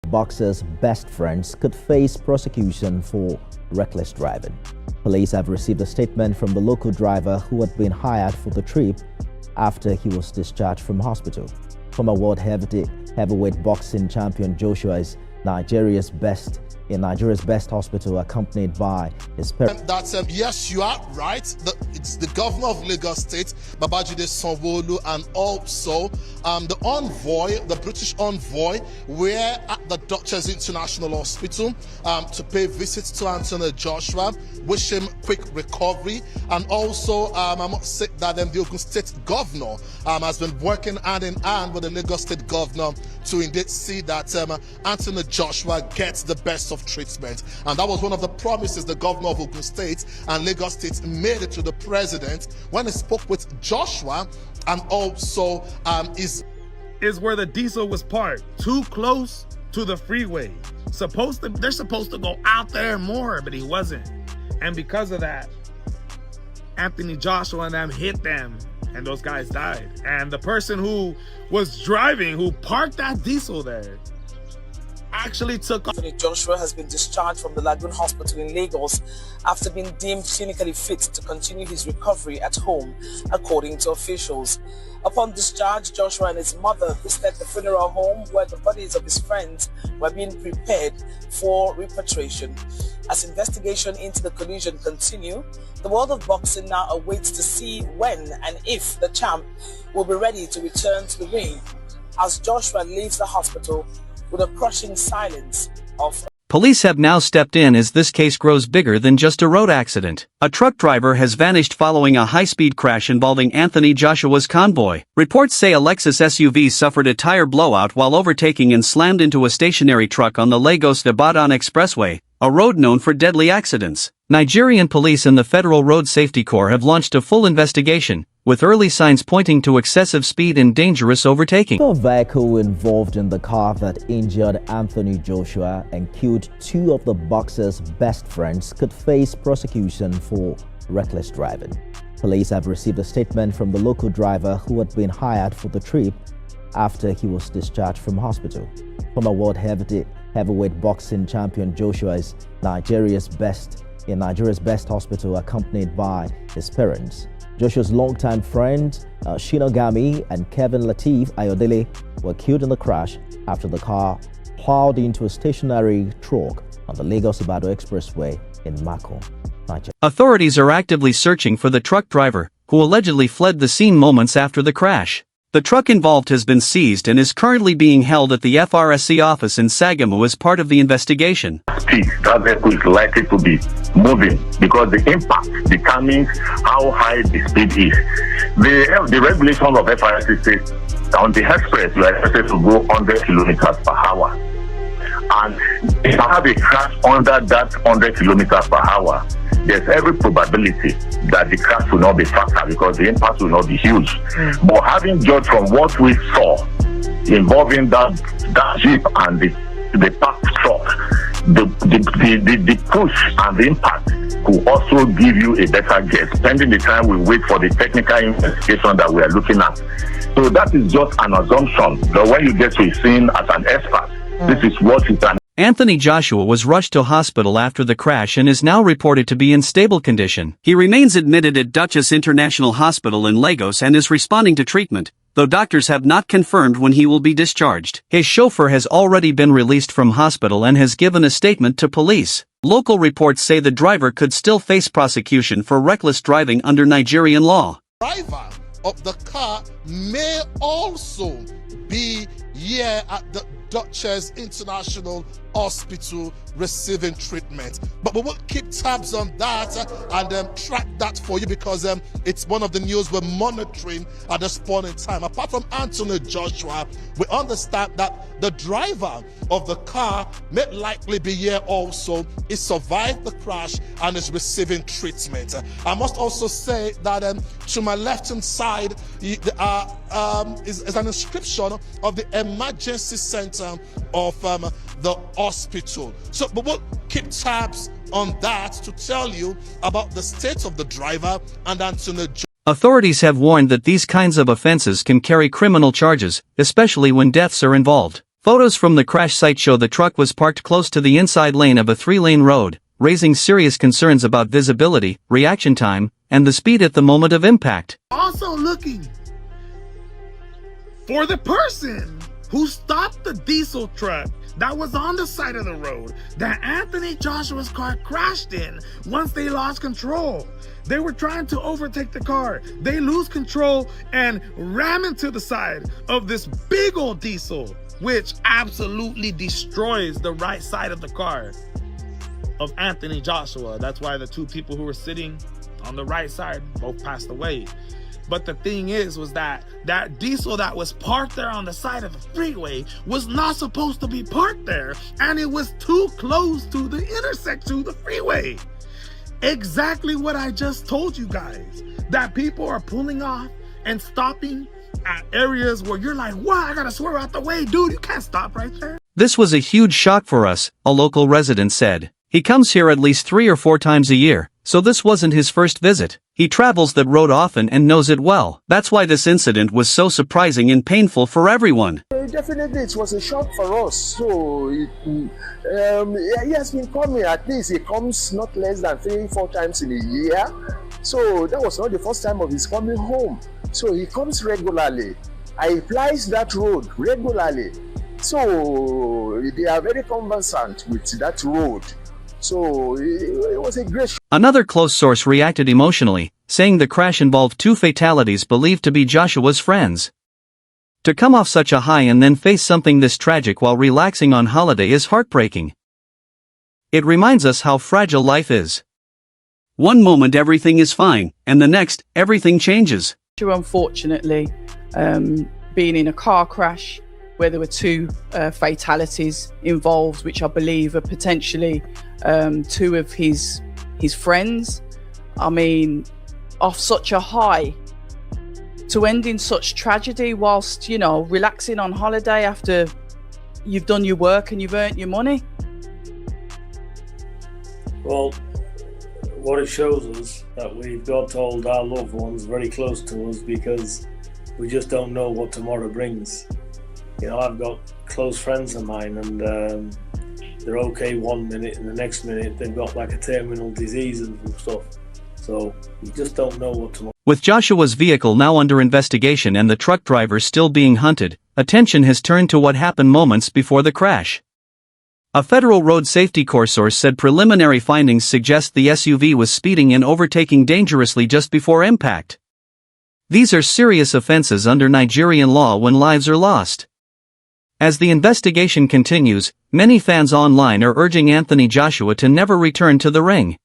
boxer's best friends could face prosecution for reckless driving. Police have received a statement from the local driver who had been hired for the trip after he was discharged from hospital. Former world heavyweight boxing champion Joshua is Nigeria's best hospital, accompanied by his parents. Yes, you are right. It's the governor of Lagos State, Babajide Sanwo-Olu, and also the envoy, the British envoy, were at the Doctors International Hospital to pay visits to Anthony Joshua, wish him quick recovery, and also I must say that the Ogun State governor has been working hand in hand with the Lagos State governor to indeed see that Anthony Joshua gets the best of treatment. And that was one of the promises the governor of Ogun State and Lagos State made it to the president when he spoke with Joshua, and also is where the diesel was parked, too close to the freeway. They're supposed to go out there more, but he wasn't. And because of that, Anthony Joshua and them hit them, and those guys died. And the person who was driving, who parked that diesel there, actually took off. Anthony Joshua has been discharged from the Lagoon Hospital in Lagos after being deemed clinically fit to continue his recovery at home, according to officials. Upon discharge, Joshua and his mother visited the funeral home where the bodies of his friends were being prepared for repatriation. As investigation into the collision continue, the world of boxing now awaits to see when and if the champ will be ready to return to the ring as Joshua leaves the hospital with a crushing silence of... Police have now stepped in as this case grows bigger than just a road accident. A truck driver has vanished following a high-speed crash involving Anthony Joshua's convoy. Reports say a Lexus SUV suffered a tire blowout while overtaking and slammed into a stationary truck on the Lagos-Ibadan Expressway, a road known for deadly accidents. Nigerian police and the Federal Road Safety Corps have launched a full investigation, with early signs pointing to excessive speed and dangerous overtaking. The vehicle involved in the car that injured Anthony Joshua and killed two of the boxer's best friends could face prosecution for reckless driving. Police have received a statement from the local driver who had been hired for the trip after he was discharged from hospital. Former world heavyweight boxing champion Joshua is Nigeria's best hospital, accompanied by his parents. Joshua's longtime friend Shinogami and Kevin Lateef Ayodele were killed in the crash after the car plowed into a stationary truck on the Lagos-Ibadan Expressway in Mako, Nigeria. Authorities are actively searching for the truck driver, who allegedly fled the scene moments after the crash. The truck involved has been seized and is currently being held at the FRSC office in Sagamu as part of the investigation. That vehicle is likely to be moving because the impact determines how high the speed is. The regulation of FRSC says on the express you are expected to go 100 kilometers per hour. And if you have a crash under that 100 kilometers per hour, there's every probability that the crash will not be faster because the impact will not be huge. But having judged from what we saw involving that jeep and the parked truck, the push and the impact could also give you a better guess, pending the time we wait for the technical investigation that we are looking at. So that is just an assumption. But when you get to a scene as an expert, this is what you can. Anthony Joshua was rushed to hospital after the crash and is now reported to be in stable condition. He remains admitted at Duchess International Hospital in Lagos and is responding to treatment, though doctors have not confirmed when he will be discharged. His chauffeur has already been released from hospital and has given a statement to police. Local reports say the driver could still face prosecution for reckless driving under Nigerian law. Driver of the car may also be here at the Duchess International Hospital receiving treatment. But we will keep tabs on that and track that for you because it's one of the news we're monitoring at this point in time. Apart from Anthony Joshua, we understand that the driver of the car may likely be here also. He survived the crash and is receiving treatment. I must also say that to my left-hand side is an inscription of the emergency center of the hospital. So but we'll keep tabs on that to tell you about the state of the driver and Anthony Joshua. Authorities have warned that these kinds of offenses can carry criminal charges, especially when deaths are involved. Photos from the crash site show the truck was parked close to the inside lane of a 3-lane road, raising serious concerns about visibility, reaction time, and the speed at the moment of impact. Also looking for the person who stopped the diesel truck that was on the side of the road that Anthony Joshua's car crashed in once they lost control. They were trying to overtake the car. They lose control and ram into the side of this big old diesel, which absolutely destroys the right side of the car of Anthony Joshua. That's why the two people who were sitting on the right side both passed away. But the thing was that diesel that was parked there on the side of the freeway was not supposed to be parked there, and it was too close to the intersection of the freeway. Exactly what I just told you guys, that people are pulling off and stopping at areas where you're like, what? I gotta swerve out the way, dude, you can't stop right there. This was a huge shock for us, a local resident said. He comes here at least 3 or 4 times a year, so this wasn't his first visit. He travels that road often and knows it well. That's why this incident was so surprising and painful for everyone. Definitely, it was a shock for us. So, he has been coming. At least he comes not less than 3-4 times in a year. So that was not the first time of his coming home. So he comes regularly. I applies that road regularly. So they are very conversant with that road. So it was a great shock. Another close source reacted emotionally, saying the crash involved 2 fatalities believed to be Joshua's friends. To come off such a high and then face something this tragic while relaxing on holiday is heartbreaking. It reminds us how fragile life is. One moment everything is fine, and the next, everything changes. Unfortunately, being in a car crash where there were 2 fatalities involved, which I believe are potentially 2 of his friends. I mean, off such a high, to end in such tragedy whilst, relaxing on holiday after you've done your work and you've earned your money. Well, what it shows us that we've got to hold our loved ones very close to us, because we just don't know what tomorrow brings. I've got close friends of mine, and they're okay one minute, and the next minute they've got like a terminal disease and stuff. So you just don't know what tomorrow. With Joshua's vehicle now under investigation and the truck driver still being hunted, attention has turned to what happened moments before the crash. A federal road safety corps source said preliminary findings suggest the SUV was speeding and overtaking dangerously just before impact. These are serious offenses under Nigerian law when lives are lost. As the investigation continues, many fans online are urging Anthony Joshua to never return to the ring.